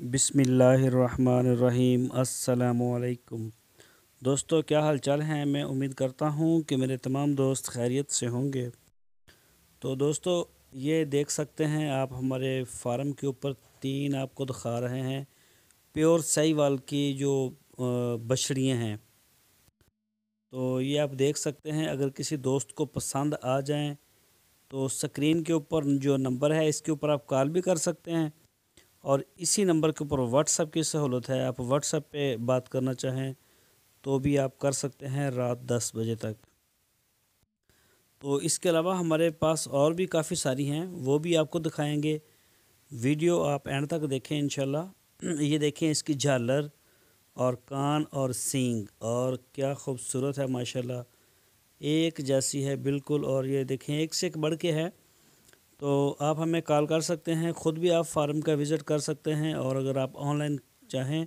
बिस्मिल्लाहिर्रहमानिर्रहीम। अस्सलामुअलैकुम दोस्तों, क्या हाल चाल हैं। मैं उम्मीद करता हूँ कि मेरे तमाम दोस्त खैरियत से होंगे। तो दोस्तों, ये देख सकते हैं आप हमारे फार्म के ऊपर 3 आपको दिखा रहे हैं प्योर साहीवाल की जो बछड़ियाँ हैं। तो ये आप देख सकते हैं, अगर किसी दोस्त को पसंद आ जाएं तो स्क्रीन के ऊपर जो नंबर है इसके ऊपर आप कॉल भी कर सकते हैं, और इसी नंबर के ऊपर व्हाट्सएप की सहूलत है। आप व्हाट्सएप पे बात करना चाहें तो भी आप कर सकते हैं रात 10 बजे तक। तो इसके अलावा हमारे पास और भी काफ़ी सारी हैं, वो भी आपको दिखाएंगे। वीडियो आप एंड तक देखें इंशाल्लाह। ये देखें इसकी झालर और कान और सींग, और क्या खूबसूरत है माशाल्लाह, एक जैसी है बिल्कुल। और ये देखें एक से एक बढ़ के है। तो आप हमें कॉल कर सकते हैं, ख़ुद भी आप फार्म का विज़िट कर सकते हैं, और अगर आप ऑनलाइन चाहें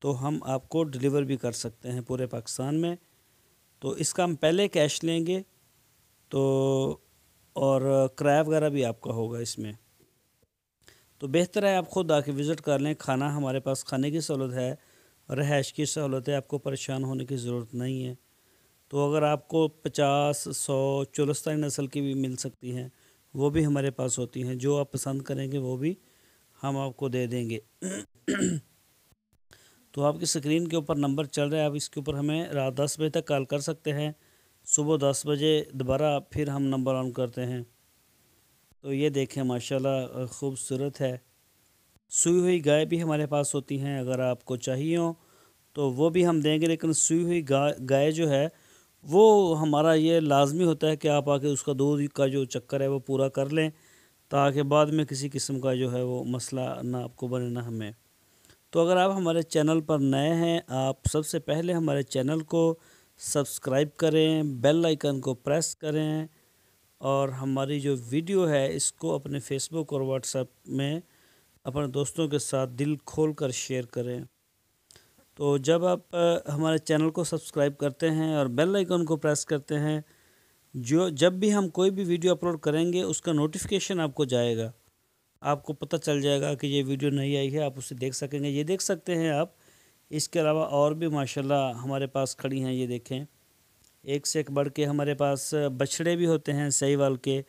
तो हम आपको डिलीवर भी कर सकते हैं पूरे पाकिस्तान में। तो इसका हम पहले कैश लेंगे, तो और किराया वगैरह भी आपका होगा इसमें। तो बेहतर है आप ख़ुद आके विज़िट कर लें। खाना हमारे पास खाने की सहूलत है, रहायश की सहूलत है, आपको परेशान होने की ज़रूरत नहीं है। तो अगर आपको 50, 100 चोलस्तानी नस्ल की भी मिल सकती हैं, वो भी हमारे पास होती हैं। जो आप पसंद करेंगे वो भी हम आपको दे देंगे। तो आपकी स्क्रीन के ऊपर नंबर चल रहा है, आप इसके ऊपर हमें रात 10 बजे तक कॉल कर सकते हैं। सुबह 10 बजे दोबारा फिर हम नंबर ऑन करते हैं। तो ये देखें माशाल्लाह ख़ूबसूरत है। सूई हुई गाय भी हमारे पास होती हैं, अगर आपको चाहिए हो तो वो भी हम देंगे। लेकिन सूई हुई गाय जो है वो हमारा ये लाजमी होता है कि आप आके उसका दूध का जो चक्कर है वो पूरा कर लें, ताकि बाद में किसी किस्म का जो है वो मसला ना आपको बने ना हमें। तो अगर आप हमारे चैनल पर नए हैं, आप सबसे पहले हमारे चैनल को सब्सक्राइब करें, बेल आइकन को प्रेस करें, और हमारी जो वीडियो है इसको अपने फेसबुक और व्हाट्सएप में अपने दोस्तों के साथ दिल खोल कर शेयर करें। तो जब आप हमारे चैनल को सब्सक्राइब करते हैं और बेल आइकन को प्रेस करते हैं, जब भी हम कोई भी वीडियो अपलोड करेंगे उसका नोटिफिकेशन आपको जाएगा, आपको पता चल जाएगा कि ये वीडियो नई आई है, आप उसे देख सकेंगे। ये देख सकते हैं आप। इसके अलावा और भी माशाल्लाह हमारे पास खड़ी हैं, ये देखें एक से एक बढ़ के हमारे पास बछड़े भी होते हैं साहीवाल के।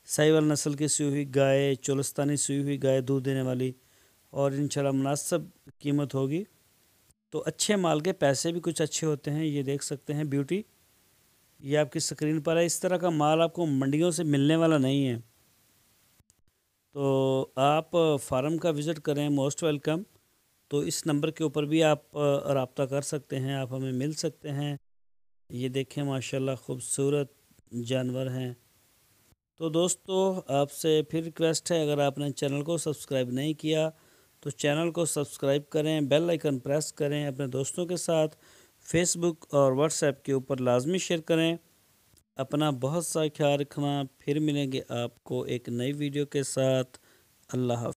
साहीवाल नस्ल की सूई हुई गाय, चोलस्तानी सूई हुई गाय दूध देने वाली, और इंशाल्लाह मुनासिब कीमत होगी। तो अच्छे माल के पैसे भी कुछ अच्छे होते हैं। ये देख सकते हैं ब्यूटी, ये आपकी स्क्रीन पर है। इस तरह का माल आपको मंडियों से मिलने वाला नहीं है। तो आप फार्म का विज़िट करें, मोस्ट वेलकम। तो इस नंबर के ऊपर भी आप रब्ता कर सकते हैं, आप हमें मिल सकते हैं। ये देखें माशाल्लाह खूबसूरत जानवर हैं। तो दोस्तों, आपसे फिर रिक्वेस्ट है, अगर आपने चैनल को सब्सक्राइब नहीं किया तो चैनल को सब्सक्राइब करें, बेल आइकन प्रेस करें, अपने दोस्तों के साथ फेसबुक और व्हाट्सएप के ऊपर लाजमी शेयर करें। अपना बहुत सा ख्याल रखना। फिर मिलेंगे आपको एक नई वीडियो के साथ। अल्लाह हाफ़िज़।